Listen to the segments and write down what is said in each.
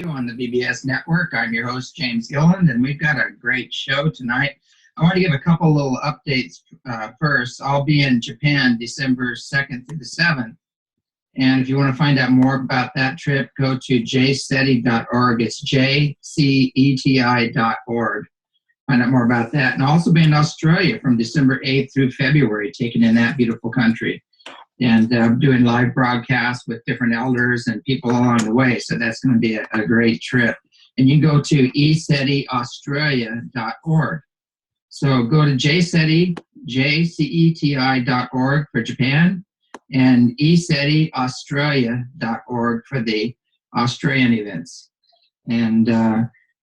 on the BBS network. I'm your host, James Gilliland, and we've got a great show tonight. I want to give a couple little updates first. I'll be in Japan December 2nd through the 7th. And if you want to find out more about that trip, go to jceti.org. It's jceti.org. Find out more about that. And I'll also be in Australia from December 8th through February, taking in that beautiful country. And doing live broadcasts with different elders and people along the way. So that's going to be a great trip. And you can go to ecetiaustralia.org. So go to jceti.org for Japan, and ecetiaustralia.org for the Australian events. And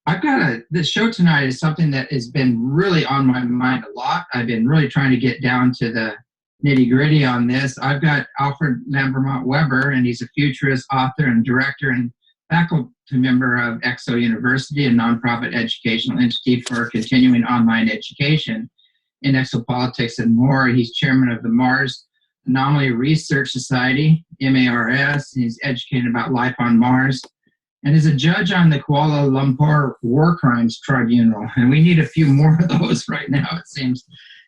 I've got the show tonight is something that has been really on my mind a lot. I've been really trying to get down to the nitty-gritty on this. I've got Alfred Webre, and he's a futurist, author, and director and faculty member of EXO University, a nonprofit educational entity for continuing online education in exopolitics and more. He's chairman of the Mars Anomaly Research Society, MARS, and he's educated about life on Mars, and is a judge on the Kuala Lumpur War Crimes Tribunal. And we need a few more of those right now, it seems.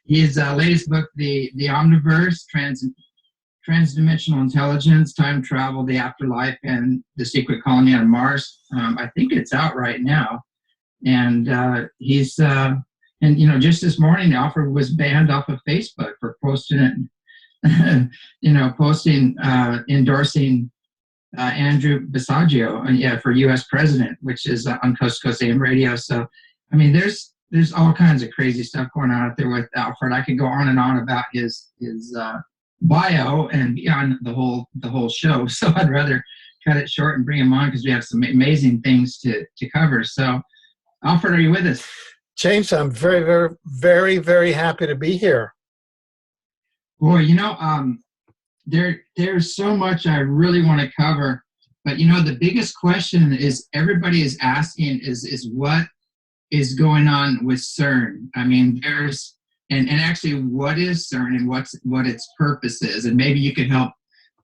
His latest book, The Omniverse, Transdimensional Intelligence, Time Travel, the Afterlife, and the Secret Colony on Mars. I think it's out right now. And just this morning, Alfred was banned off of Facebook for posting endorsing Andrew Basiago, for U.S. president, which is on Coast to Coast AM radio. So, I mean, there's all kinds of crazy stuff going on out there with Alfred. I could go on and on about his bio and beyond the whole show. So I'd rather cut it short and bring him on because we have some amazing things to cover. So, Alfred, are you with us? James, I'm very, very, very, very happy to be here. Boy, there's so much I really want to cover, but the biggest question is everybody is asking is what is going on with CERN. I mean, and actually what is CERN and what its purpose is, and maybe you could help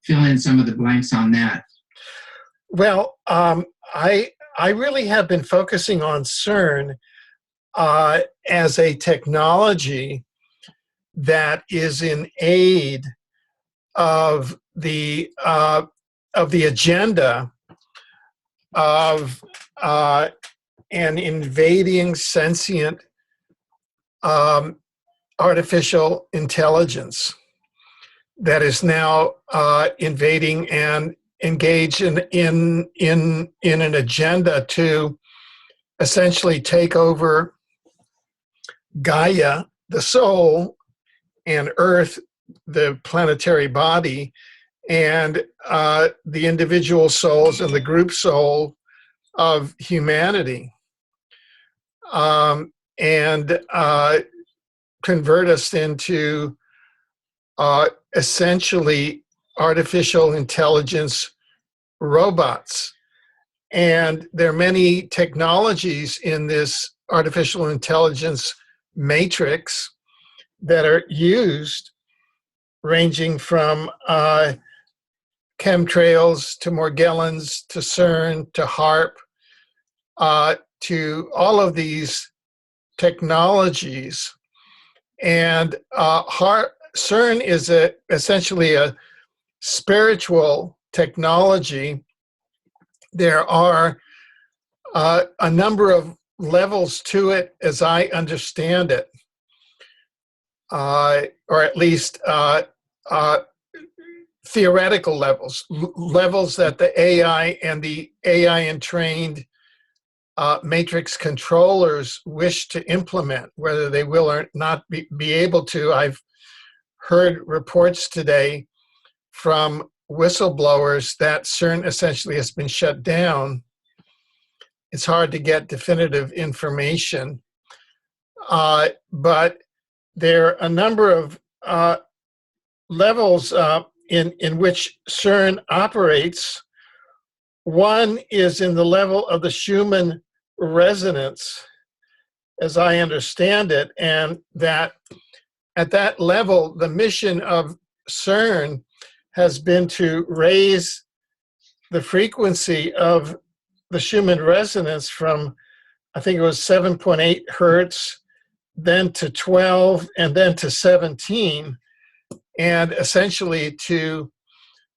fill in some of the blanks on that. Well, I really have been focusing on CERN as a technology that is in aid of the agenda of an invading sentient artificial intelligence that is now invading and engaged in an agenda to essentially take over Gaia, the soul, and Earth, the planetary body, and the individual souls and the group soul of humanity, and convert us into essentially artificial intelligence robots. And there are many technologies in this artificial intelligence matrix that are used, ranging from chemtrails to Morgellons to CERN to HARP, to all of these technologies. And CERN is essentially a spiritual technology. There are a number of levels to it, as I understand it, or at least theoretical levels, levels that the AI and the AI entrained matrix controllers wish to implement. Whether they will or not be able to, I've heard reports today from whistleblowers that CERN essentially has been shut down. It's hard to get definitive information, but there are a number of levels in which CERN operates. One is in the level of the Schumann resonance, as I understand it, and that at that level, the mission of CERN has been to raise the frequency of the Schumann resonance from, I think it was 7.8 hertz, then to 12, and then to 17, and essentially to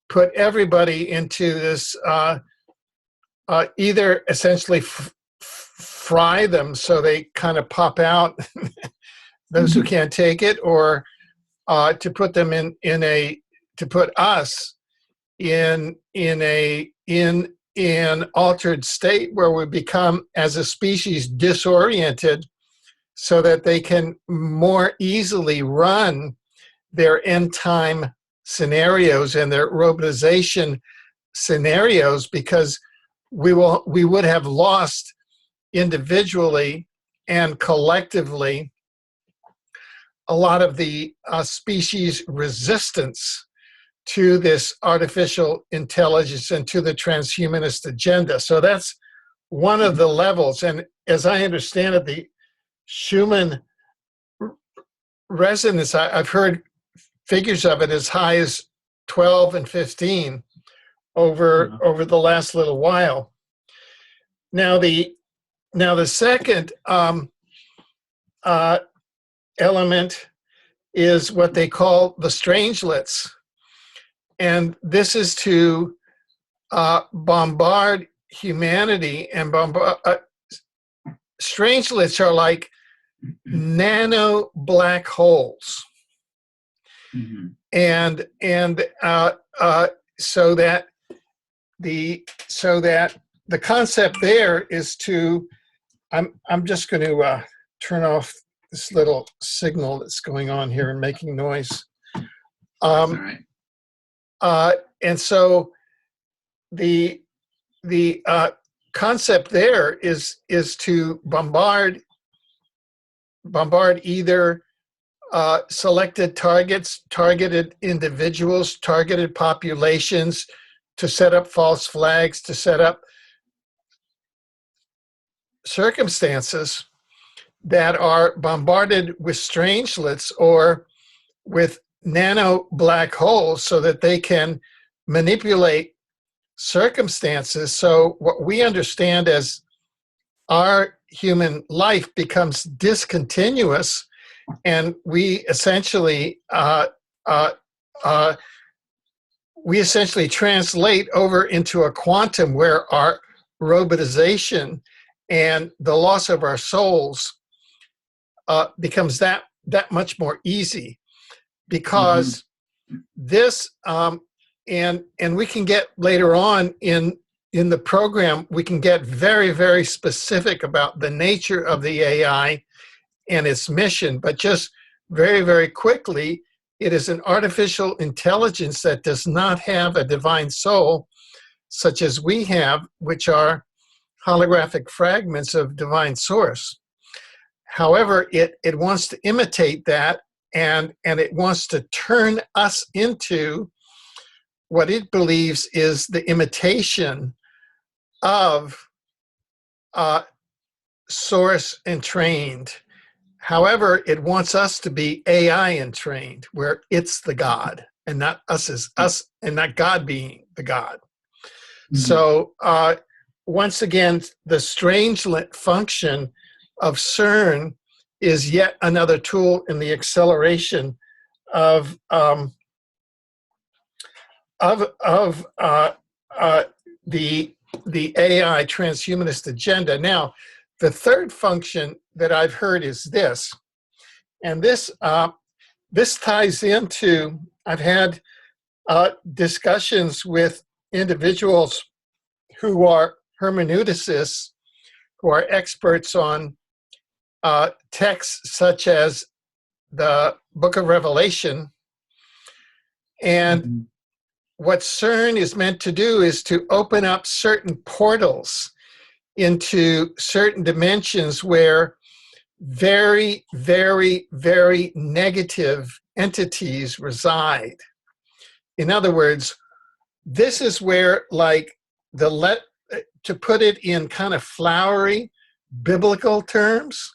put everybody into this, either essentially fry them so they kind of pop out, those who can't take it, or to put them to put us in an altered state where we become, as a species, disoriented, so that they can more easily run their end time scenarios and their robotization scenarios, because we would have lost individually and collectively a lot of the species resistance to this artificial intelligence and to the transhumanist agenda. So that's one of the levels. And as I understand it, the Schumann resonance, I've heard figures of it as high as 12 and 15 over the last little while. Now the second element is what they call the strangelets. And this is to bombard humanity and strangelets are like nano black holes. Mm-hmm. And so that the concept there is to, I'm just going to turn off this little signal that's going on here and making noise. All right. And so the concept there is to bombard either selected targets, targeted individuals, targeted populations, to set up false flags, to set up circumstances that are bombarded with strangelets or with nano black holes, so that they can manipulate circumstances. So what we understand as our human life becomes discontinuous, and we essentially translate over into a quantum where our robotization and the loss of our souls becomes that much more easy, because this and we can get later on in the program, we can get very, very specific about the nature of the AI and its mission. But just very, very quickly, it is an artificial intelligence that does not have a divine soul, such as we have, which are holographic fragments of divine source. However, it wants to imitate that, and it wants to turn us into what it believes is the imitation of source entrained. However, it wants us to be AI entrained, where it's the God, and not us as us, and not God being the God. So once again, the strangelet function of CERN is yet another tool in the acceleration of the AI transhumanist agenda. Now, the third function that I've heard is this, and this ties into, I've had discussions with individuals who are hermeneuticists, who are experts on texts such as the Book of Revelation. And what CERN is meant to do is to open up certain portals into certain dimensions where very, very, very negative entities reside. In other words, this is where, like, to put it in kind of flowery biblical terms,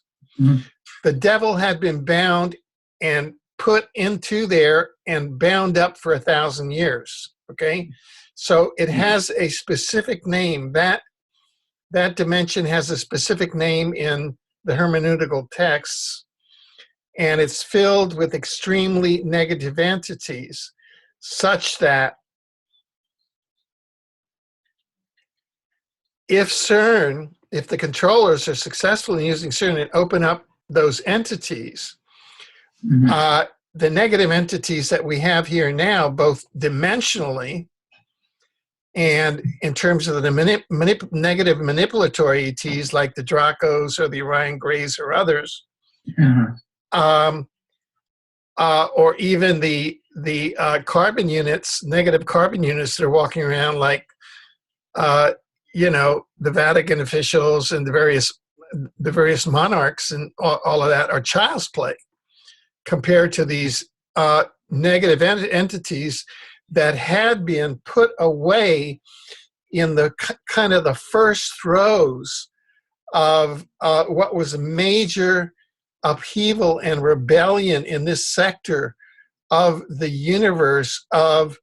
the devil had been bound and put into there and bound up for 1,000 years. Okay, so it has a specific name. That that dimension has a specific name in the hermeneutical texts, and it's filled with extremely negative entities, such that if the controllers are successful in using CERN and open up those entities, the negative entities that we have here now, both dimensionally and in terms of the negative manipulatory ETs like the Dracos or the Orion Greys or others, or even the carbon units, negative carbon units that are walking around like, the Vatican officials and the various monarchs and all of that are child's play compared to these negative entities that had been put away in the kind of the first throes of what was a major upheaval and rebellion in this sector of the universe of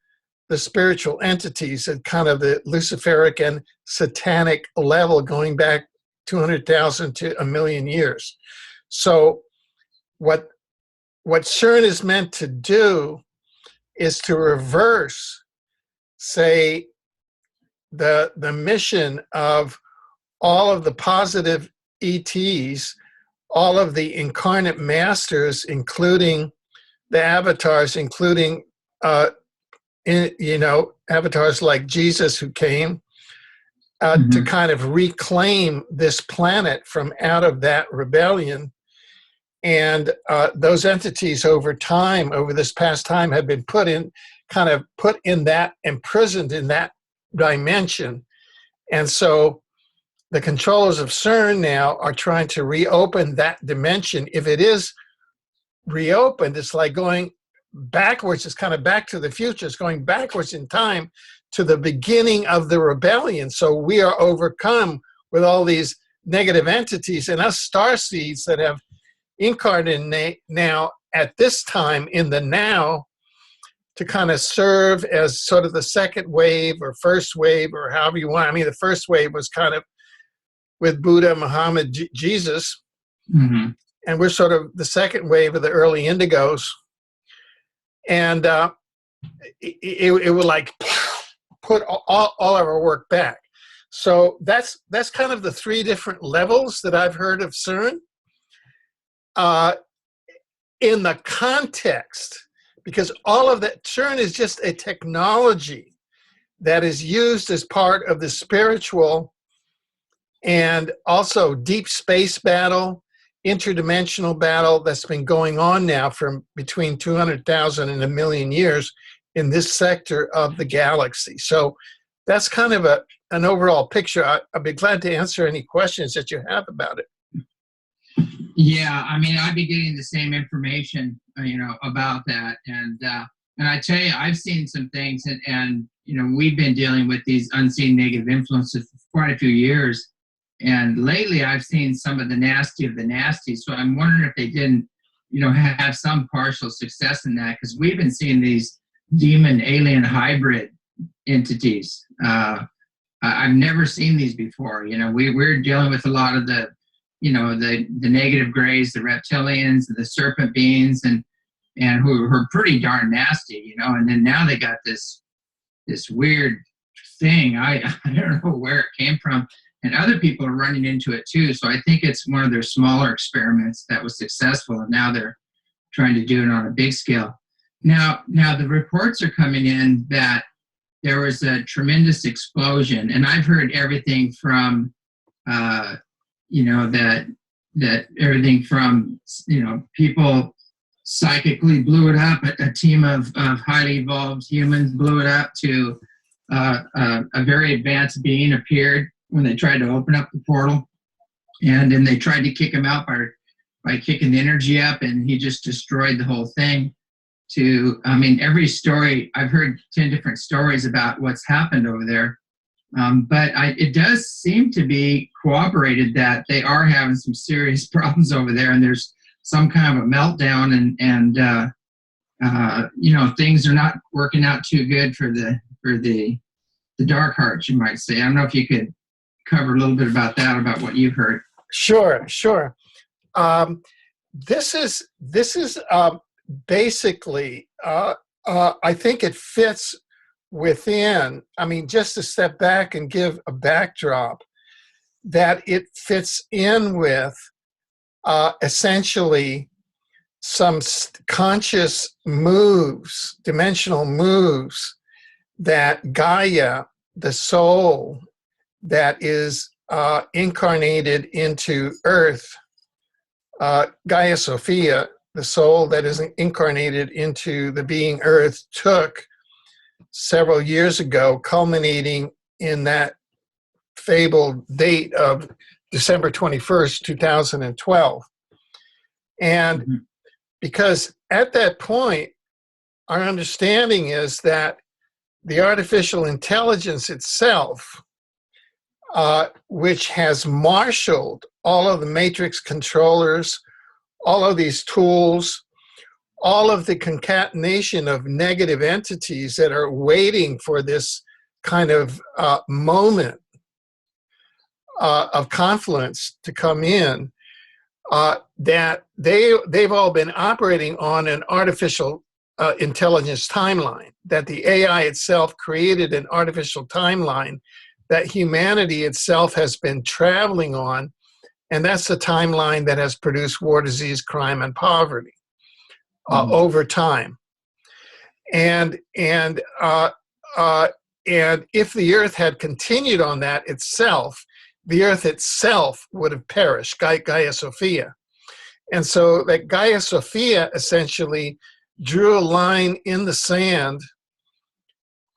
the spiritual entities at kind of the Luciferic and satanic level going back 200,000 to a million years. So what CERN is meant to do is to reverse, say, the mission of all of the positive ETs, all of the incarnate masters, including the avatars, including avatars like Jesus who came to kind of reclaim this planet from out of that rebellion. And those entities over this past time, have been put in that, imprisoned in that dimension. And so the controllers of CERN now are trying to reopen that dimension. If it is reopened, it's like going backwards. It's kind of back to the future. It's going backwards in time to the beginning of the rebellion. So we are overcome with all these negative entities and us star seeds that have incarnated now at this time in the now to kind of serve as sort of the second wave or first wave or however you want. I mean, the first wave was kind of with Buddha, Muhammad, Jesus, and we're sort of the second wave of the early indigos. And it would like put all of our work back. So that's kind of the three different levels that I've heard of CERN. In the context, because all of that, CERN is just a technology that is used as part of the spiritual and also deep space battle, interdimensional battle that's been going on now from between 200,000 and a million years in this sector of the galaxy. So that's kind of an overall picture. I'd be glad to answer any questions that you have about it. Yeah, I mean, I'd be getting the same information, about that. And I tell you, I've seen some things and we've been dealing with these unseen negative influences for quite a few years. And lately I've seen some of the nasty of the nasty. So I'm wondering if they didn't, have some partial success in that, because we've been seeing these demon alien hybrid entities. I've never seen these before. We're dealing with a lot of the negative grays, the reptilians, the serpent beings, and who are pretty darn nasty, and then now they got this weird thing. I don't know where it came from, and other people are running into it too. So I think it's one of their smaller experiments that was successful, and now they're trying to do it on a big scale. Now the reports are coming in that there was a tremendous explosion, and I've heard everything from that everything from, people psychically blew it up, a team of highly evolved humans blew it up, to a very advanced being appeared when they tried to open up the portal. And then they tried to kick him out by kicking the energy up, and he just destroyed the whole thing. Every story, I've heard 10 different stories about what's happened over there. But it does seem to be corroborated that they are having some serious problems over there, and there's some kind of a meltdown, and things are not working out too good for the dark hearts, you might say. I don't know if you could cover a little bit about that, about what you've heard. Sure, sure. This is basically, I think it fits within, I mean, just to step back and give a backdrop, that it fits in with essentially some conscious moves, dimensional moves, that Gaia, the soul that is incarnated into Earth, Gaia Sophia, the soul that is incarnated into the being Earth, took several years ago, culminating in that fabled date of December 21st, 2012. And because at that point, our understanding is that the artificial intelligence itself, which has marshaled all of the matrix controllers, all of these tools, all of the concatenation of negative entities that are waiting for this kind of moment of confluence to come in, that they've all been operating on an artificial intelligence timeline, that the AI itself created an artificial timeline that humanity itself has been traveling on, and that's the timeline that has produced war, disease, crime, and poverty over time. And if the Earth had continued on that itself, the Earth itself would have perished, Gaia Sophia. And so that Gaia Sophia essentially drew a line in the sand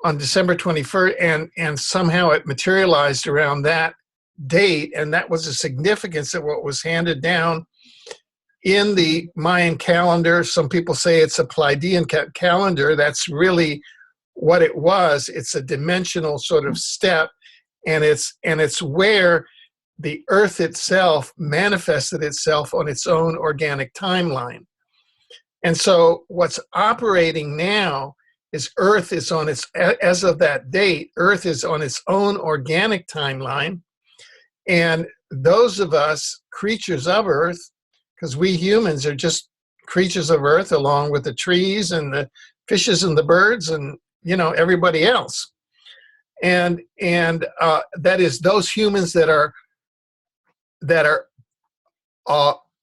on December 21st, and somehow it materialized around that date, and that was the significance of what was handed down in the Mayan calendar. Some people say it's a Pleiadian calendar. That's really what it was. It's a dimensional sort of step, and it's where the Earth itself manifested itself on its own organic timeline. And so what's operating now is Earth is on its, as of that date, Earth is on its own organic timeline. And those of us, creatures of Earth, because we humans are just creatures of Earth, along with the trees and the fishes and the birds and, you know, everybody else. And that is those humans that are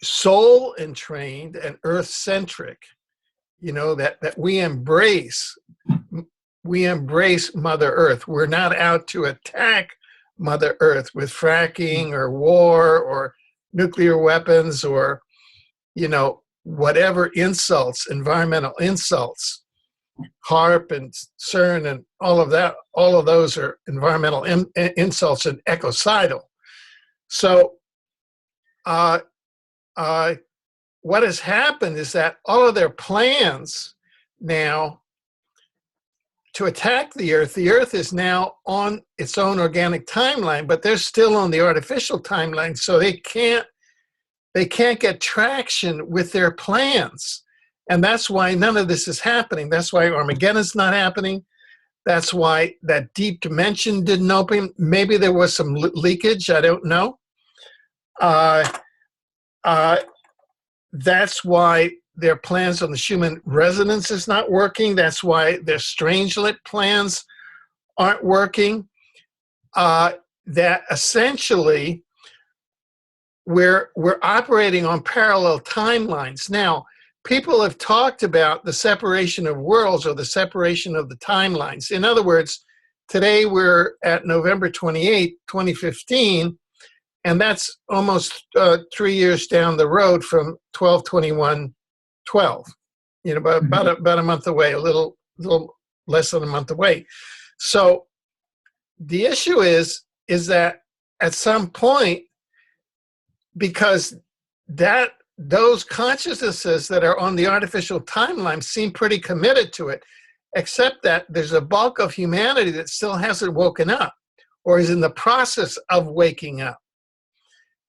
soul entrained and Earth centric, you know, that we embrace Mother Earth. We're not out to attack Mother Earth with fracking or war or nuclear weapons or, you know, whatever insults, environmental insults, HARP and CERN and all of that, all of those are environmental insults and ecocidal. So what has happened is that all of their plans now to attack the Earth is now on its own organic timeline, but they're still on the artificial timeline, so they can't get traction with their plans. And that's why none of this is happening. That's why Armageddon's not happening. That's why that deep dimension didn't open. Maybe there was some leakage, I don't know. That's why their plans on the Schumann resonance is not working. That's why their Strangelet plans aren't working. That essentially we're operating on parallel timelines. Now, people have talked about the separation of worlds or the separation of the timelines. In other words, today we're at November 28, 2015, and that's almost 3 years down the road from 12/21/12. You know, about a month away, a little less than a month away. So the issue is that at some point, because those consciousnesses that are on the artificial timeline seem pretty committed to it, except that there's a bulk of humanity that still hasn't woken up or is in the process of waking up,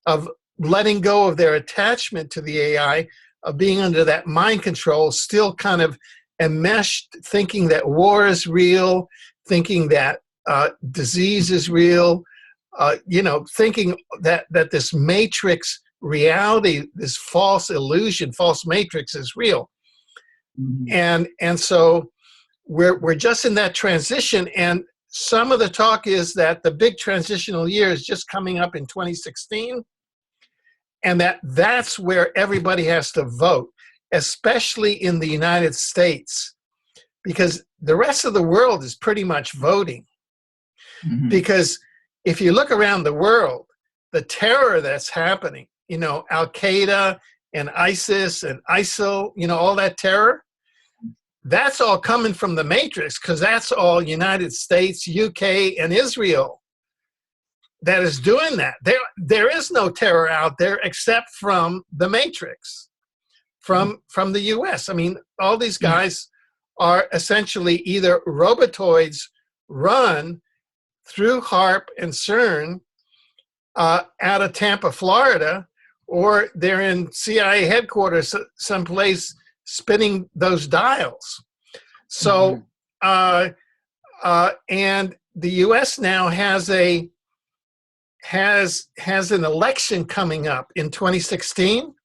of letting go of their attachment to the AI, of being under that mind control, still kind of enmeshed, thinking that war is real, thinking that disease is real, thinking that this matrix reality, this false illusion, false matrix is real. Mhm. And so we're just in that transition. And some of the talk is that the big transitional year is just coming up in 2016, and that's where everybody has to vote, especially in the United States, because the rest of the world is pretty much voting. Mhm. Because if you look around the world, the terror that's happening, Al Qaeda and ISIS and ISIL, all that terror, that's all coming from the matrix, because that's all United States, UK, and Israel that is doing that. There is no terror out there except from the matrix, from the US. I mean, all these Yeah. guys are essentially either robotoids run through HARP and CERN out of Tampa, Florida, or they're in CIA headquarters someplace spinning those dials. So, and the U.S. now has an election coming up in 2016,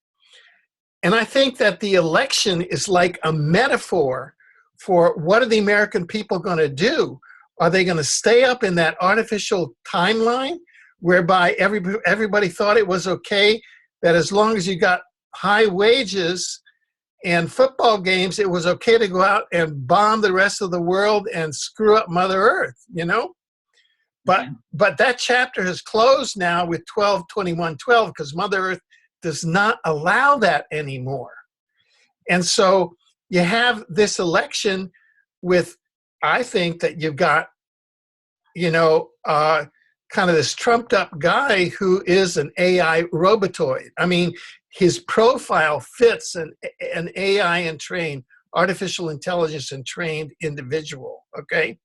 and I think that the election is like a metaphor for what are the American people going to do? Are they going to stay up in that artificial timeline whereby everybody thought it was okay that as long as you got high wages and football games, it was okay to go out and bomb the rest of the world and screw up Mother Earth, But that chapter has closed now with 12/21/12, because Mother Earth does not allow that anymore. And so you have this election with, I think that you've got, kind of this trumped up guy who is an AI robotoid. I mean, his profile fits an AI and trained, artificial intelligence and trained individual, okay?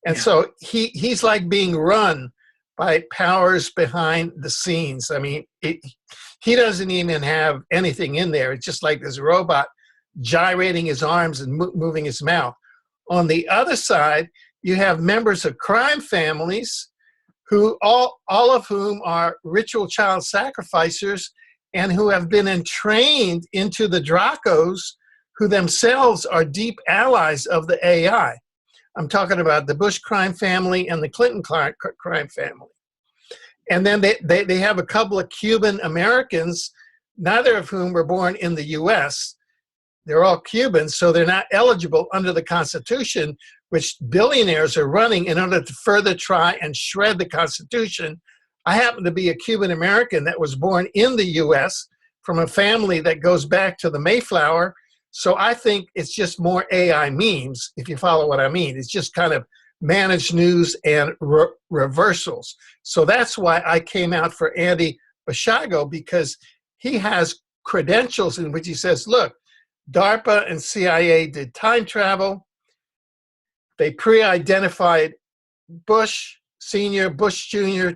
And so he's like being run by powers behind the scenes. I mean, he doesn't even have anything in there. It's just like this robot gyrating his arms and moving his mouth. On the other side, you have members of crime families who all of whom are ritual child sacrificers and who have been entrained into the Dracos, who themselves are deep allies of the AI. I'm talking about the Bush crime family and the Clinton crime family. And then they have a couple of Cuban Americans, neither of whom were born in the US. They're all Cubans, so they're not eligible under the Constitution, which billionaires are running in order to further try and shred the Constitution. I happen to be a Cuban American that was born in the US from a family that goes back to the Mayflower. So I think it's just more AI memes, if you follow what I mean. It's just kind of managed news and reversals. So that's why I came out for Andy Basiago, because he has credentials in which he says, look, DARPA and CIA did time travel. They pre-identified Bush Sr., Bush Jr.,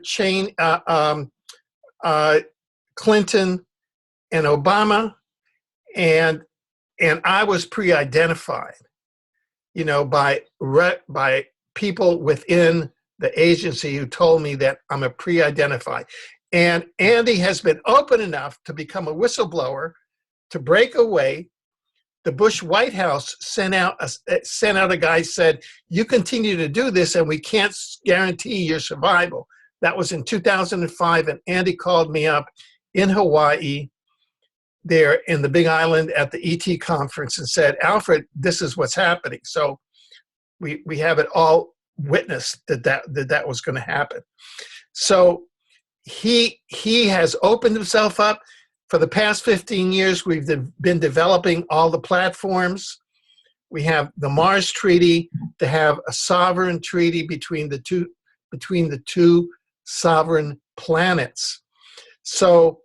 Clinton, and Obama, and I was pre-identified, by people within the agency who told me that I'm a pre-identified. And Andy has been open enough to become a whistleblower to break away. The Bush White House sent out a guy, said, you continue to do this and we can't guarantee your survival. That was in 2005, and Andy called me up in Hawaii, there in the Big Island at the ET conference, and said, Alfred, this is what's happening. So we have it all witnessed that was going to happen. So he has opened himself up. For the past 15 years, we've been developing all the platforms. We have the Mars Treaty to have a sovereign treaty between the two sovereign planets. So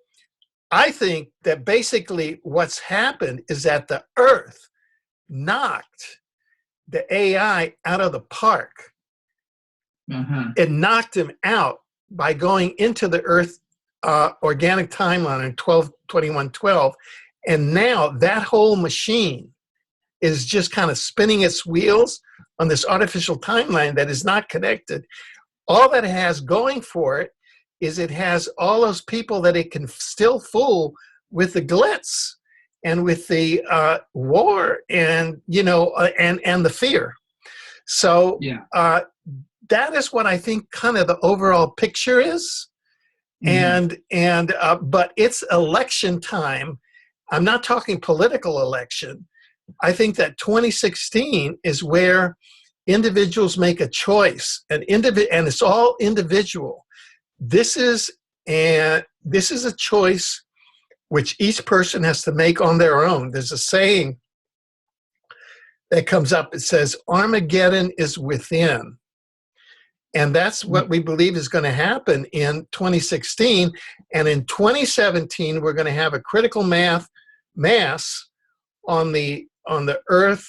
I think that basically what's happened is that the Earth knocked the AI out of the park. It knocked him out by going into the Earth organic timeline in 12/21/12, and now that whole machine is just kind of spinning its wheels on this artificial timeline that is not connected. all that it has going for it is it has all those people that it can still fool with the glitz and with the war and, and the fear. So Yeah. That is what I think kind of the overall picture is. But it's election time. I'm not talking political election. I think that 2016 is where individuals make a choice, and it's all individual. This is a choice which each person has to make on their own. There's a saying that comes up. It says, Armageddon is within. And that's what we believe is going to happen in 2016. And in 2017, we're going to have a critical mass on the Earth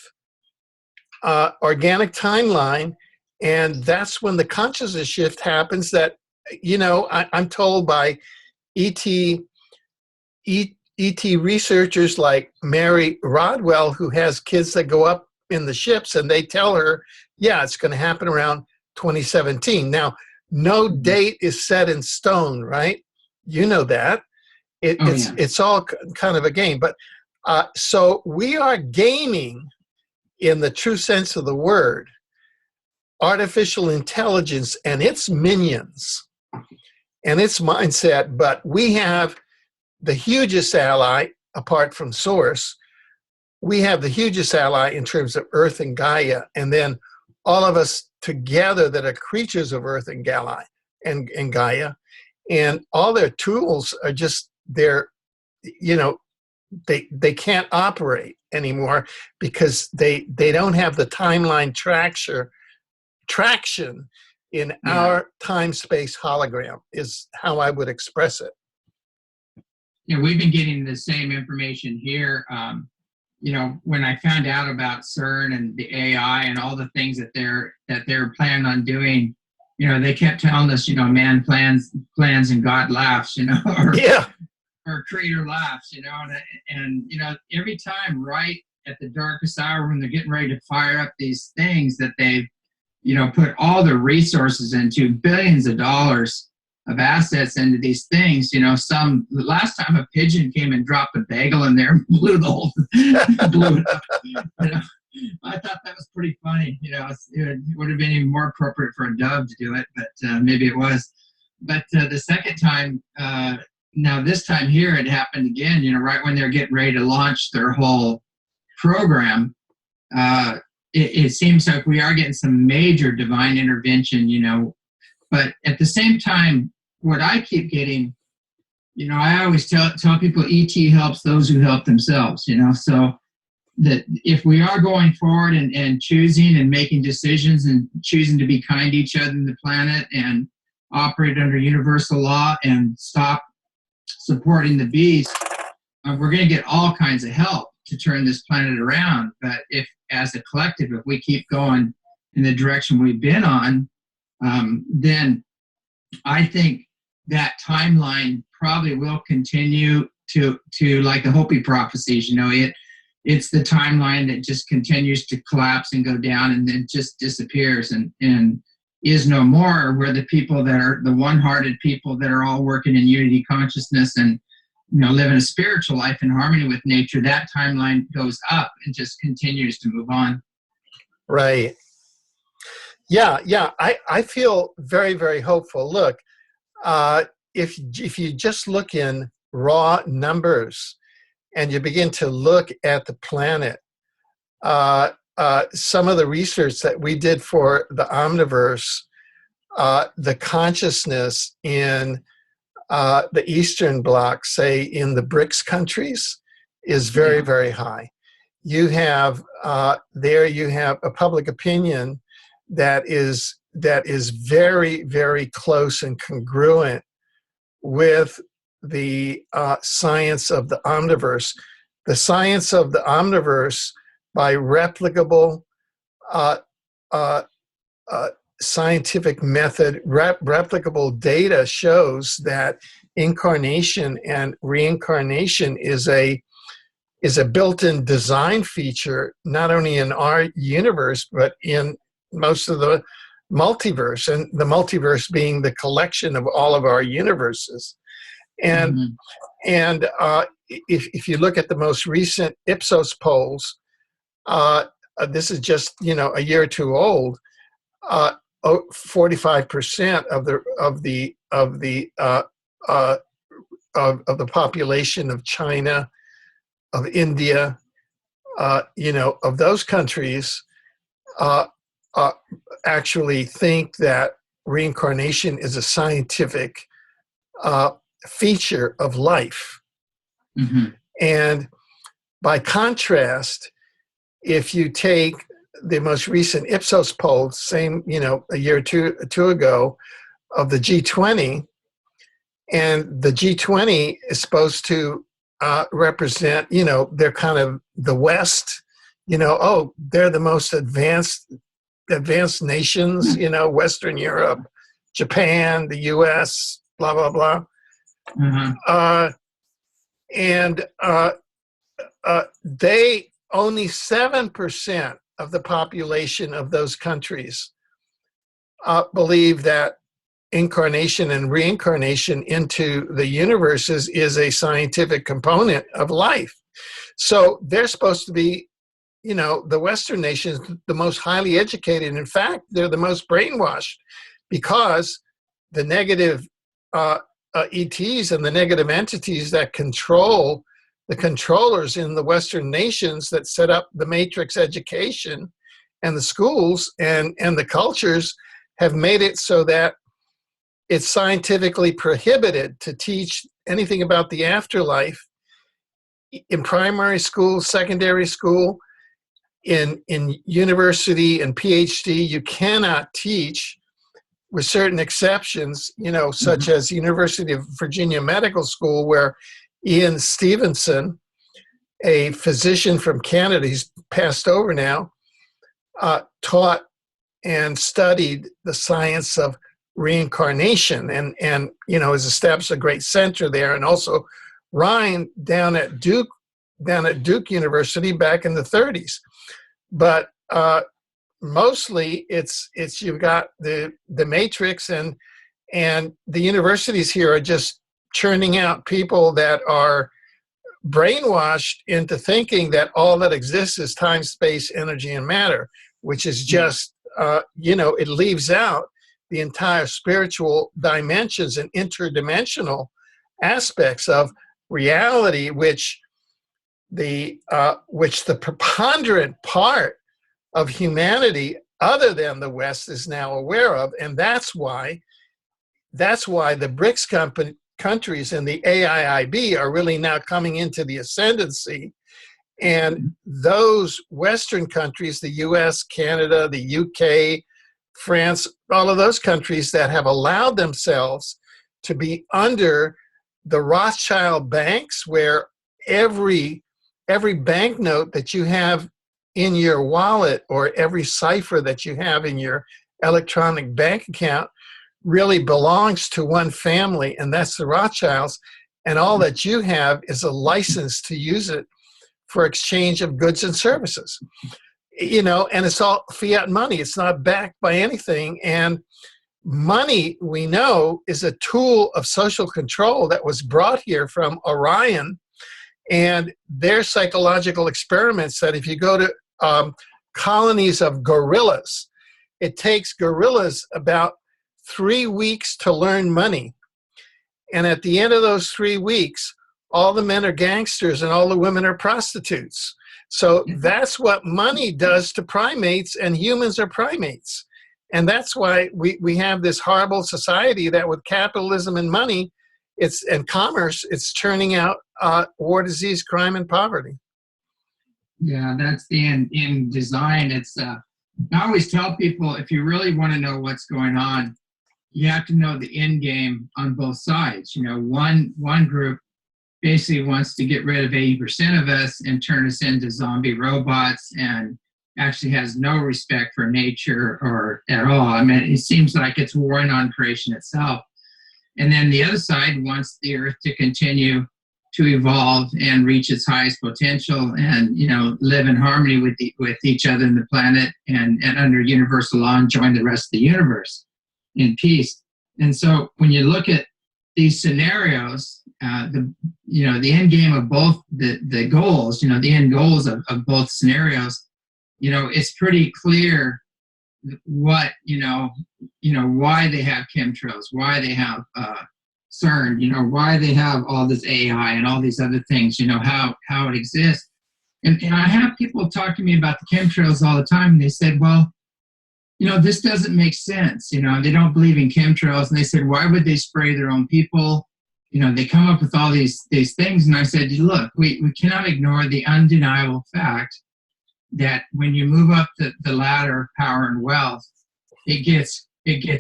organic timeline. And that's when the consciousness shift happens that, I'm told by ET researchers like Mary Rodwell, who has kids that go up in the ships, and they tell her, yeah, it's going to happen around 2017. Now, no date is set in stone, right? You know that. It's all kind of a game. But so we are gaming, in the true sense of the word, artificial intelligence and its minions and its mindset. But we have the hugest ally, apart from Source. We have the hugest ally in terms of Earth and Gaia, and then all of us together that are creatures of Earth and Gaia, and all their tools are just they can't operate anymore because they don't have the timeline traction in our time-space hologram, is how I would express it. Yeah, we've been getting the same information here. When I found out about CERN and the AI and all the things that they're planning on doing, they kept telling us, man plans and God laughs, or creator laughs, and every time, right at the darkest hour when they're getting ready to fire up these things that they've, put all the resources into, billions of dollars of assets into these things, the last time a pigeon came and dropped a bagel in there and blew it up. I thought that was pretty funny. It would have been even more appropriate for a dove to do it, but maybe it was. But the second time, now this time here, it happened again, right when they're getting ready to launch their whole program. It seems like we are getting some major divine intervention, but at the same time, what I keep getting, I always tell people ET helps those who help themselves, so that if we are going forward and choosing and making decisions and choosing to be kind to each other in the planet and operate under universal law and stop supporting the beast, we're going to get all kinds of help to turn this planet around. But if, as a collective, if we keep going in the direction we've been on, then I think that timeline probably will continue to like the Hopi prophecies. It's the timeline that just continues to collapse and go down and then just disappears and is no more, where the people that are the one-hearted people that are all working in unity consciousness and living a spiritual life in harmony with nature, that timeline goes up and just continues to move on. Right. Yeah. I feel very, very hopeful. Look, if you just look in raw numbers and you begin to look at the planet, some of the research that we did for the Omniverse, the consciousness in the Eastern Bloc, say in the BRICS countries, is very, very high. You have you have a public opinion that is very, very close and congruent with the science of the Omniverse. The science of the Omniverse, by replicable scientific method, replicable data, shows that incarnation and reincarnation is a built-in design feature, not only in our universe, but in most of the multiverse, and the multiverse being the collection of all of our universes. And if you look at the most recent Ipsos polls, this is just a year or two old. 45% of the population of China, of India, of those countries, actually think that reincarnation is a scientific feature of life. And by contrast, if you take the most recent Ipsos poll, same, a year or two ago, of the G20, and the G20 is supposed to represent, they're kind of the West, they're the most advanced nations, Western Europe, Japan, the US, blah, blah, blah. And they, only 7% of the population of those countries believe that incarnation and reincarnation into the universes is a scientific component of life. So they're supposed to be, the Western nations, the most highly educated. In fact, they're the most brainwashed, because the negative ETs and the negative entities that control the controllers in the Western nations that set up the matrix education and the schools and the cultures have made it so that it's scientifically prohibited to teach anything about the afterlife in primary school, secondary school, in university and PhD. You cannot teach, with certain exceptions, such as University of Virginia Medical School, where Ian Stevenson, a physician from Canada, he's passed over now, taught and studied the science of reincarnation, and has established a great center there. And also Ryan down at Duke University back in the 30s. But mostly it's you've got the matrix, and the universities here are just churning out people that are brainwashed into thinking that all that exists is time, space, energy, and matter, which is just, it leaves out the entire spiritual dimensions and interdimensional aspects of reality, which the preponderant part of humanity other than the West is now aware of. And that's why the BRICS countries and the AIIB are really now coming into the ascendancy. And those Western countries, the US, Canada, the UK, France, all of those countries that have allowed themselves to be under the Rothschild banks, where every banknote that you have in your wallet or every cipher that you have in your electronic bank account really belongs to one family, and that's the Rothschilds, and all that you have is a license to use it for exchange of goods and services. And it's all fiat money. It's not backed by anything. And money, we know, is a tool of social control that was brought here from Orion, and their psychological experiments that if you go to colonies of gorillas, it takes gorillas about 3 weeks to learn money. And at the end of those 3 weeks, all the men are gangsters and all the women are prostitutes. So that's what money does to primates, and humans are primates. And that's why we have this horrible society that with capitalism and money and commerce, it's churning out war, disease, crime, and poverty. Yeah, that's the in design. It's I always tell people, if you really want to know what's going on, you have to know the end game on both sides. One group basically wants to get rid of 80% of us and turn us into zombie robots, and actually has no respect for nature or at all. I mean, it seems like it's warring on creation itself. And then the other side wants the Earth to continue to evolve and reach its highest potential, and live in harmony with each other in the planet, and under universal law, and join the rest of the universe in peace. And so when you look at these scenarios, the end game of both the goals, the end goals of both scenarios, it's pretty clear what why they have chemtrails, why they have CERN, why they have all this AI and all these other things, how it exists. And I have people talk to me about the chemtrails all the time, and they said, well, this doesn't make sense. They don't believe in chemtrails, and they said, why would they spray their own people? They come up with all these things, and I said, look, we cannot ignore the undeniable fact that when you move up the ladder of power and wealth, it gets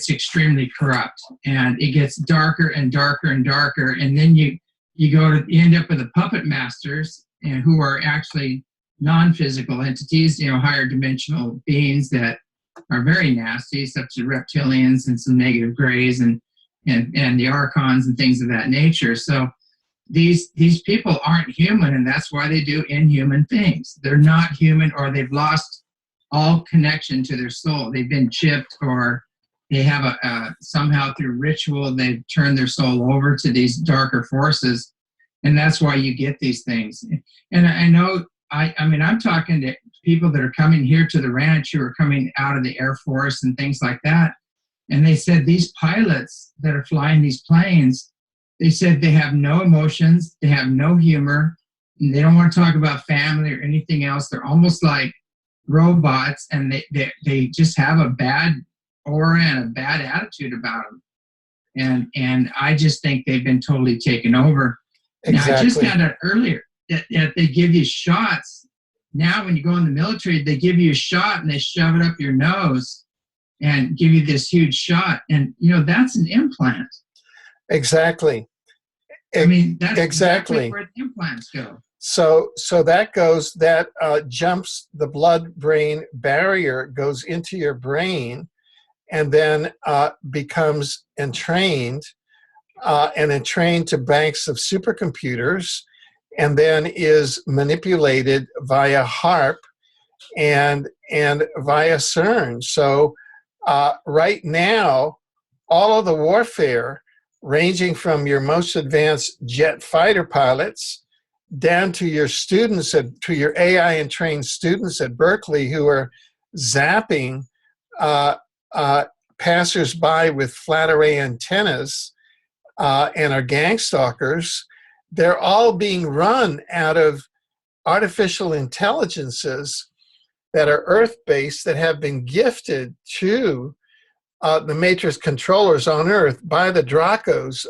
extremely corrupt, and it gets darker and darker and darker, and then you end up with the puppet masters, and who are actually non-physical entities, higher dimensional beings that are very nasty, such as reptilians and some negative grays and the archons and things of that nature. So these people aren't human, and that's why they do inhuman things. They're not human, or they've lost all connection to their soul. They've been chipped, or they have somehow through ritual, they've turned their soul over to these darker forces, and that's why you get these things. And I know, I'm talking to people that are coming here to the ranch, who are coming out of the Air Force and things like that, and they said these pilots that are flying these planes, they said they have no emotions, they have no humor, and they don't want to talk about family or anything else. They're almost like robots, and they just have a bad aura and a bad attitude about them. And I just think they've been totally taken over. Exactly. Now, I just found out earlier that they give you shots. Now, when you go in the military, they give you a shot and they shove it up your nose and give you this huge shot. And, that's an implant. Exactly. That's exactly where the implants go. So that jumps the blood-brain barrier, goes into your brain, and then becomes entrained to banks of supercomputers, and then is manipulated via HARP and via CERN. So right now, all of the warfare, ranging from your most advanced jet fighter pilots down to your students, to your AI and trained students at Berkeley, who are zapping passers-by with flat array antennas and are gang stalkers, they're all being run out of artificial intelligences that are Earth-based, that have been gifted to the matrix controllers on Earth by the Dracos.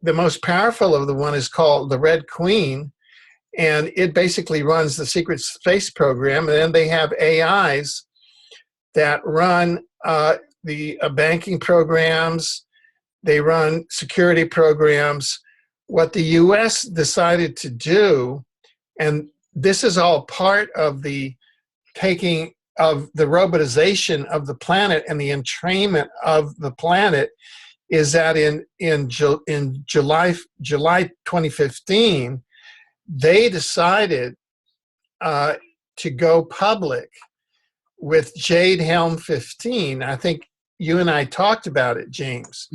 The most powerful of the one is called the Red Queen, and it basically runs the secret space program. And then they have AIs that run the banking programs, they run security programs. What the US decided to do, and this is all part of the taking of the robotization of the planet and the entrainment of the planet, is that in July 2015, they decided to go public with Jade Helm 15. I think you and I talked about it, James,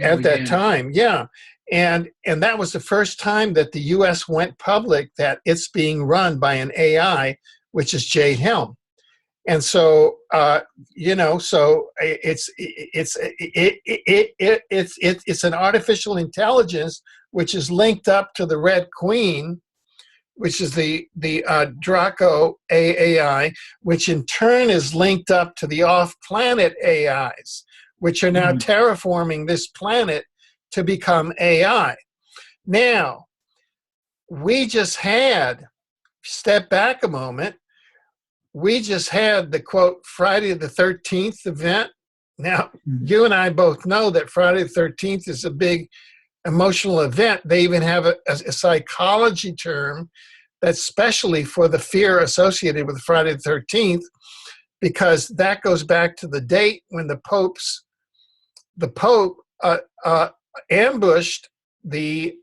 at that time. Yeah. And that was the first time that the US went public, that it's being run by an AI, which is Jade Helm. And so, so it's an artificial intelligence which is linked up to the Red Queen, which is the Draco AI, which in turn is linked up to the off-planet AIs, which are now terraforming this planet to become AI. Now, we just had, step back a moment, we just had the, quote, Friday the 13th event. Now, you and I both know that Friday the 13th is a big emotional event. They even have a psychology term that's specially for the fear associated with Friday the 13th, because that goes back to the date when the Pope ambushed the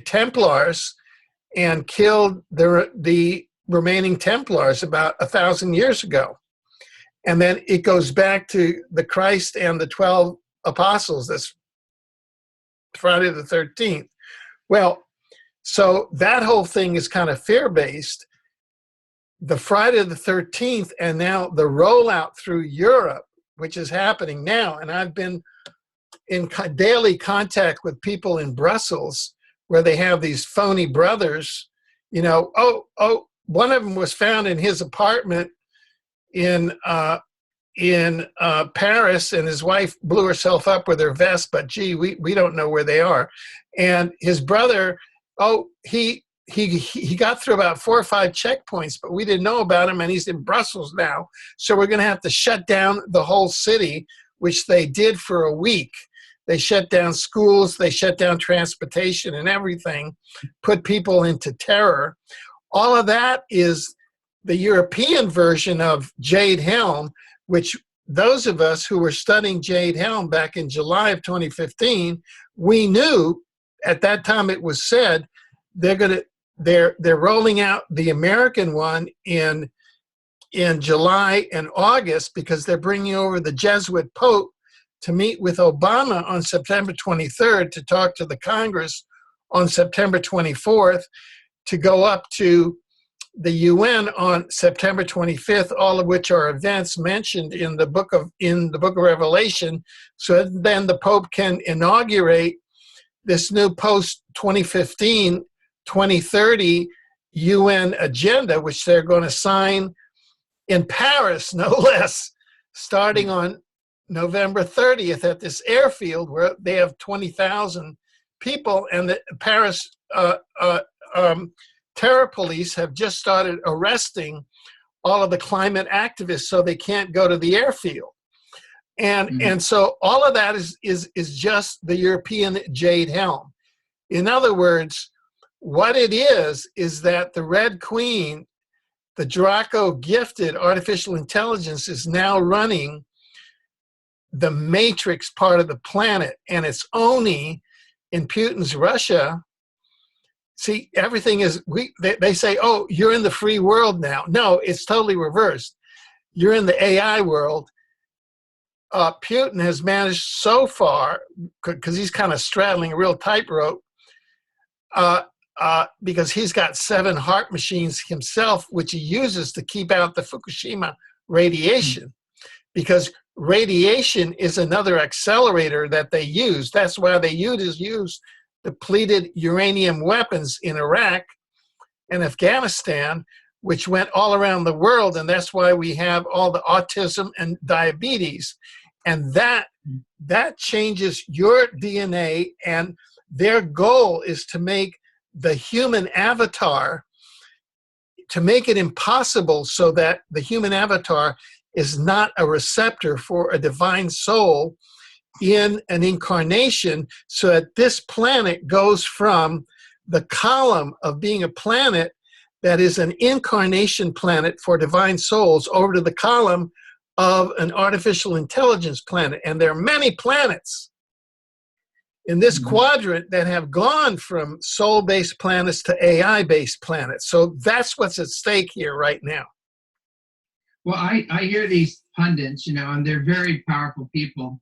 Templars and killed the remaining Templars about 1,000 years ago. And then it goes back to the Christ and the 12 apostles. That's Friday the 13th. Well, so that whole thing is kind of fear-based. The Friday the 13th and now the rollout through Europe, which is happening now, and I've been in daily contact with people in Brussels where they have these phony brothers, you know, one of them was found in his apartment in Paris, and his wife blew herself up with her vest, but gee, we don't know where they are. And his brother, he got through about 4 or 5 checkpoints, but we didn't know about him, and he's in Brussels now. So we're going to have to shut down the whole city, which they did for a week. They shut down schools, they shut down transportation and everything, put people into terror. All of that is the European version of Jade Helm, which those of us who were studying Jade Helm back in July of 2015, we knew at that time it was said they're rolling out the American one in July and August because they're bringing over the Jesuit Pope to meet with Obama on September 23rd to talk to the Congress on September 24th, to go up to the UN on September 25th, all of which are events mentioned in the book of Revelation. So then the Pope can inaugurate this new post-2015, 2030 UN agenda, which they're going to sign in Paris, no less, starting on November 30th at this airfield where they have 20,000 people, and the Paris terror police have just started arresting all of the climate activists so they can't go to the airfield. And so all of that is just the European Jade Helm. In other words, what it is that the Red Queen, the Draco gifted artificial intelligence, is now running the matrix part of the planet, and it's only in Putin's Russia. See, everything is, they say, oh, you're in the free world now. No, it's totally reversed. You're in the AI world. Putin has managed so far, because he's kind of straddling a real tightrope, because he's got 7 heart machines himself, which he uses to keep out the Fukushima radiation, because radiation is another accelerator that they use. That's why they use depleted uranium weapons in Iraq and Afghanistan, which went all around the world, and that's why we have all the autism and diabetes. And that changes your DNA, and their goal is to make the human avatar, to make it impossible so that the human avatar is not a receptor for a divine soul in an incarnation, so that this planet goes from the column of being a planet that is an incarnation planet for divine souls over to the column of an artificial intelligence planet. And there are many planets in this quadrant that have gone from soul-based planets to AI-based planets. So that's what's at stake here right now. Well, I hear these pundits, and they're very powerful people.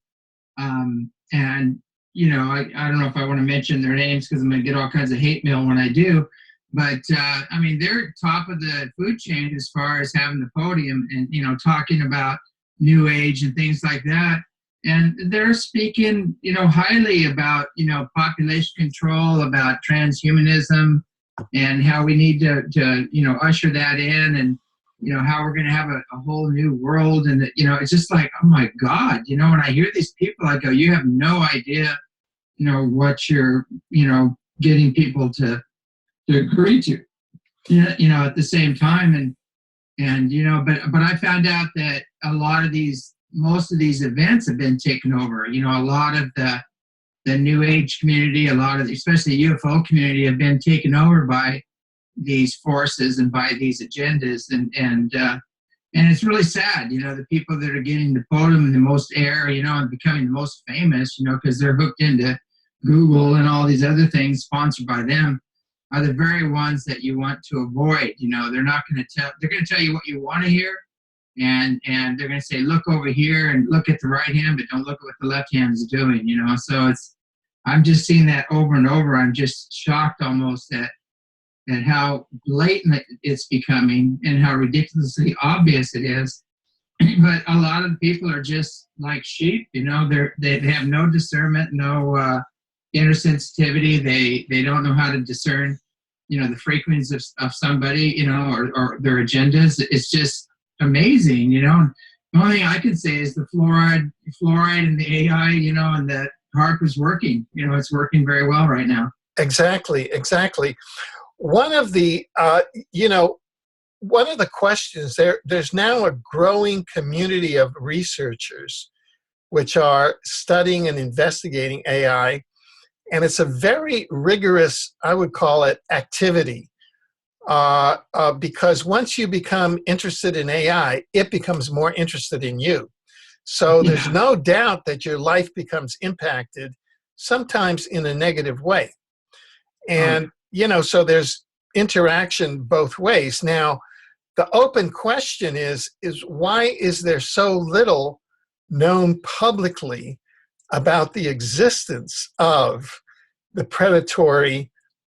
And, I don't know if I want to mention their names because I'm going to get all kinds of hate mail when I do. But, they're top of the food chain as far as having the podium and, talking about New Age and things like that. And they're speaking, highly about, population control, about transhumanism, and how we need to usher that in, and, how we're going to have a whole new world. And, it's just like, oh my God, when I hear these people, I go, you have no idea, what you're, getting people to agree to, at the same time. And but I found out that most of these events have been taken over. A lot of the New Age community, a lot of especially the UFO community, have been taken over by these forces and by these agendas, and it's really sad. The people that are getting the podium and the most air, and becoming the most famous, because they're hooked into Google and all these other things sponsored by them are the very ones that you want to avoid. They're not going to they're going to tell you what you want to hear, and they're going to say, look over here and look at the right hand, but don't look at what the left hand is doing. So I'm just seeing that over and over. I'm just shocked almost at how blatant it's becoming and how ridiculously obvious it is. But a lot of people are just like sheep. They have no discernment, no intersensitivity. They don't know how to discern, the frequencies of somebody, or their agendas. It's just amazing. The only thing I can say is the fluoride and the AI, and the HARP is working. It's working very well right now. Exactly. One of the, one of the questions there's now a growing community of researchers which are studying and investigating AI, and it's a very rigorous, I would call it, activity, because once you become interested in AI, it becomes more interested in you. So there's no doubt that your life becomes impacted, sometimes in a negative way. And, so there's interaction both ways. Now, the open question is why is there so little known publicly about the existence of the predatory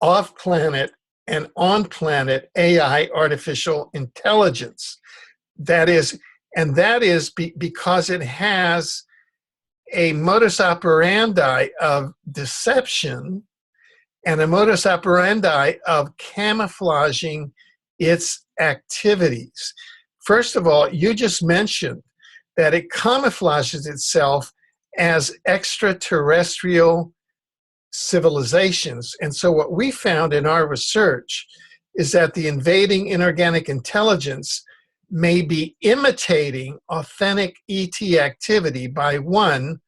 off-planet and on-planet AI, artificial intelligence? That is because it has a modus operandi of deception and a modus operandi of camouflaging its activities. First of all, you just mentioned that it camouflages itself as extraterrestrial civilizations. And so what we found in our research is that the invading inorganic intelligence may be imitating authentic ET activity by, one,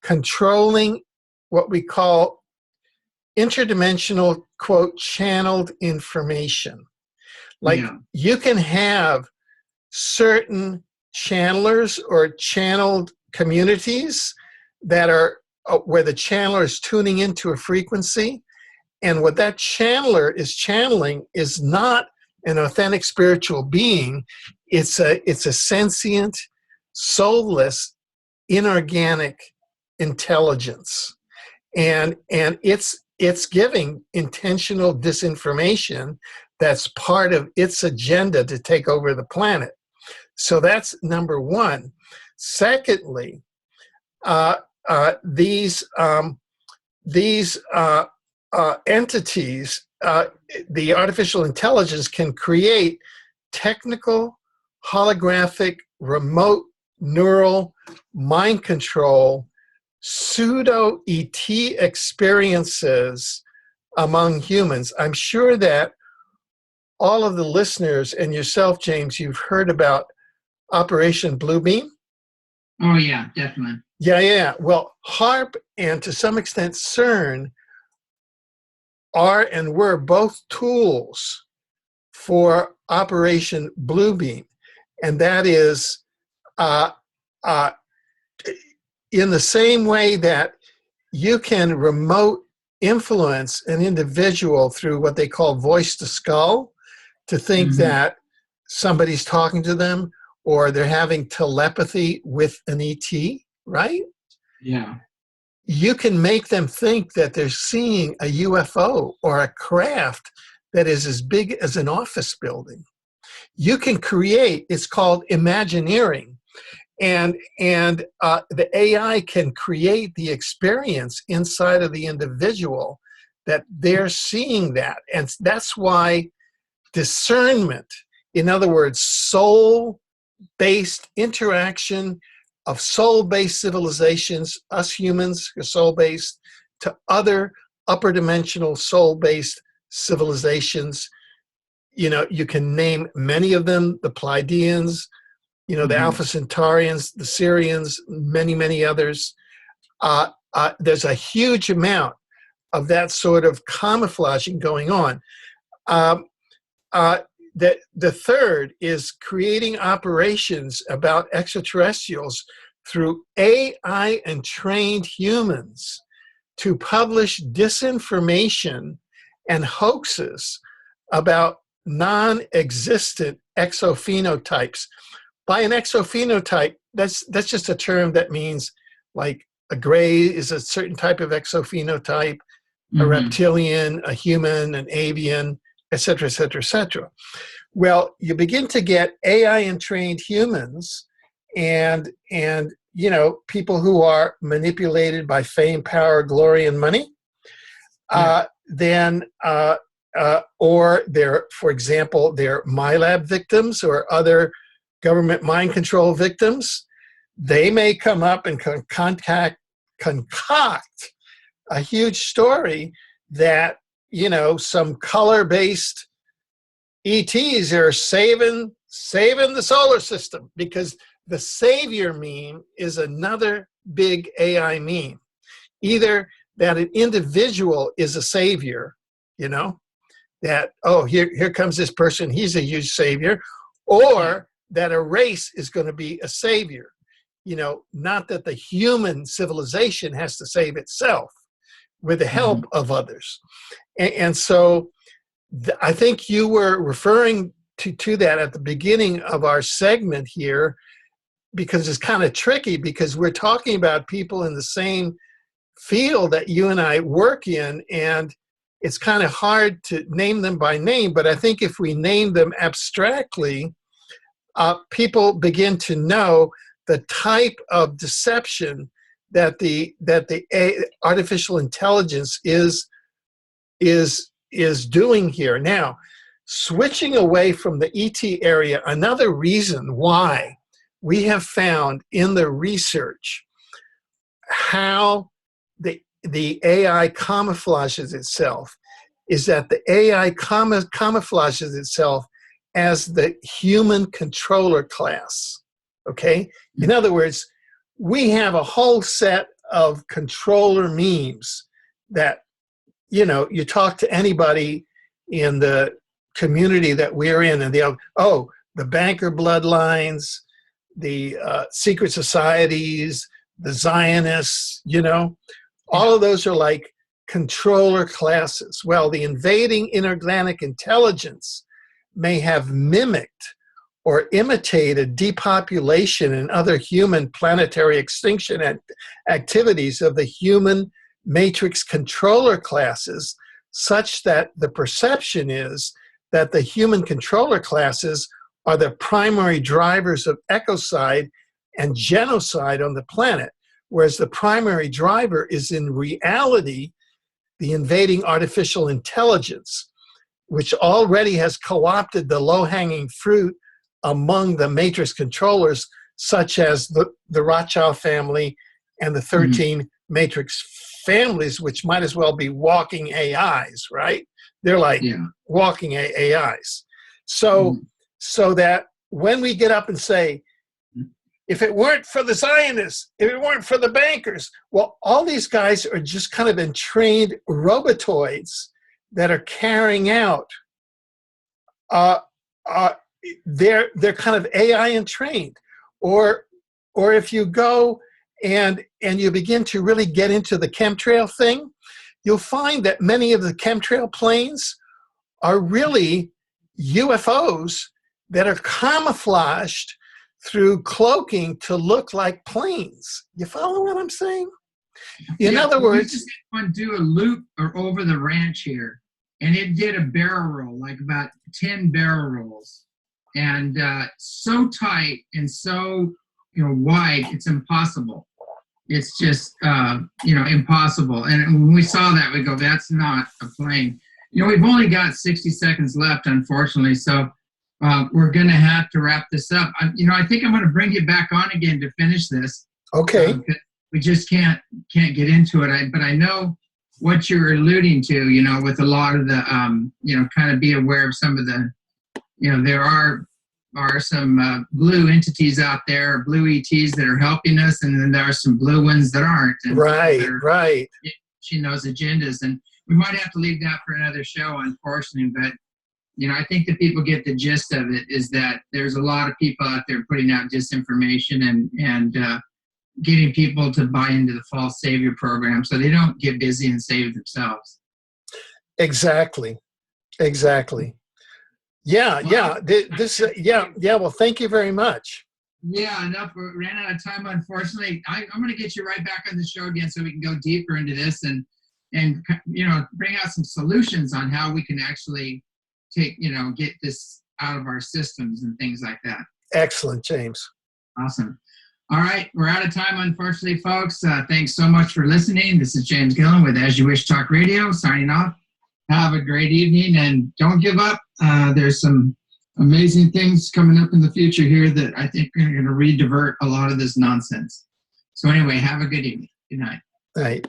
controlling what we call interdimensional, quote, channeled information. Like you can have certain channelers or channeled communities that are where the channeler is tuning into a frequency, and what that channeler is channeling is not an authentic spiritual being. It's a sentient, soulless, inorganic intelligence, and it's giving intentional disinformation that's part of its agenda to take over the planet. So that's number one. Secondly, these entities, the artificial intelligence can create technical, holographic, remote neural mind control pseudo ET experiences among humans. I'm sure that all of the listeners and yourself, James, you've heard about Operation Bluebeam. Oh yeah, definitely. Yeah. Well, HARP and to some extent CERN are and were both tools for Operation Bluebeam, and that is in the same way that you can remote influence an individual through what they call voice to skull, to think that somebody's talking to them or they're having telepathy with an ET, right? Yeah. You can make them think that they're seeing a UFO or a craft that is as big as an office building. You can create, it's called Imagineering, and the AI can create the experience inside of the individual that they're seeing that. And that's why discernment, in other words, soul-based interaction of soul-based civilizations, us humans are soul-based, to other upper dimensional soul-based civilizations. You can name many of them, the Pleiadians, the Alpha Centaurians, the Syrians, many, many others. There's a huge amount of that sort of camouflaging going on. The third is creating operations about extraterrestrials through AI and trained humans to publish disinformation and hoaxes about non-existent exophenotypes. By an exophenotype, that's just a term that means like a gray is a certain type of exophenotype, a reptilian, a human, an avian, et cetera, et cetera, et cetera. Well, you begin to get AI entrained humans and people who are manipulated by fame, power, glory, and money. Or they're, for example, they're MyLab victims or other government mind control victims. They may come up and concoct a huge story that, some color-based ETs are saving the solar system, because the savior meme is another big AI meme. Either that an individual is a savior, that, oh, here comes this person, he's a huge savior, or that a race is going to be a savior. Not that the human civilization has to save itself with the help of others. And so I think you were referring to that at the beginning of our segment here, because it's kind of tricky, because we're talking about people in the same field that you and I work in, and it's kind of hard to name them by name. But I think if we name them abstractly, people begin to know the type of deception that the artificial intelligence is doing here. Now, switching away from the ET area, another reason why we have found in the research how the AI camouflages itself is that the AI camouflages itself as the human controller class, okay? In other words, we have a whole set of controller memes that, you talk to anybody in the community that we're in, and they'll, oh, the banker bloodlines, the secret societies, the Zionists, all of those are like controller classes. Well, the invading inorganic intelligence may have mimicked or imitated depopulation and other human planetary extinction activities of the human matrix controller classes, such that the perception is that the human controller classes are the primary drivers of ecocide and genocide on the planet, whereas the primary driver is in reality the invading artificial intelligence, which already has co-opted the low-hanging fruit among the matrix controllers, such as the Rothschild family and the 13 matrix families, which might as well be walking AIs, right? They're like walking AIs. So that when we get up and say, if it weren't for the Zionists, if it weren't for the bankers, well, all these guys are just kind of entrained robotoids that are carrying out, they're kind of AI entrained. Or if you go and you begin to really get into the chemtrail thing, you'll find that many of the chemtrail planes are really UFOs that are camouflaged through cloaking to look like planes. You follow what I'm saying? In other words, we just had one do a loop or over the ranch here, and it did a barrel roll, like about 10 barrel rolls, and so tight and so wide, it's impossible. It's just impossible. And when we saw that, we go, that's not a plane. We've only got 60 seconds left, unfortunately, so we're going to have to wrap this up. I think I'm going to bring you back on again to finish this. Okay. We just can't get into it. But I know what you're alluding to, with a lot of the, kind of be aware of some of the, there are some blue entities out there, blue ETs that are helping us, and then there are some blue ones that aren't. And right. Pushing those agendas. And we might have to leave that for another show, unfortunately, but I think that people get the gist of it, is that there's a lot of people out there putting out disinformation, and getting people to buy into the false savior program so they don't get busy and save themselves. Exactly. Exactly. Yeah. Yeah. Yeah. Well, thank you very much. Yeah, enough. We ran out of time, unfortunately. I'm going to get you right back on the show again so we can go deeper into this and bring out some solutions on how we can actually get this out of our systems and things like that. Excellent, James. Awesome. All right, we're out of time, unfortunately, folks. Thanks so much for listening. This is James Gilliland with As You Wish Talk Radio, signing off. Have a great evening, and don't give up. There's some amazing things coming up in the future here that I think are going to re-divert a lot of this nonsense. So anyway, have a good evening. Good night. Right.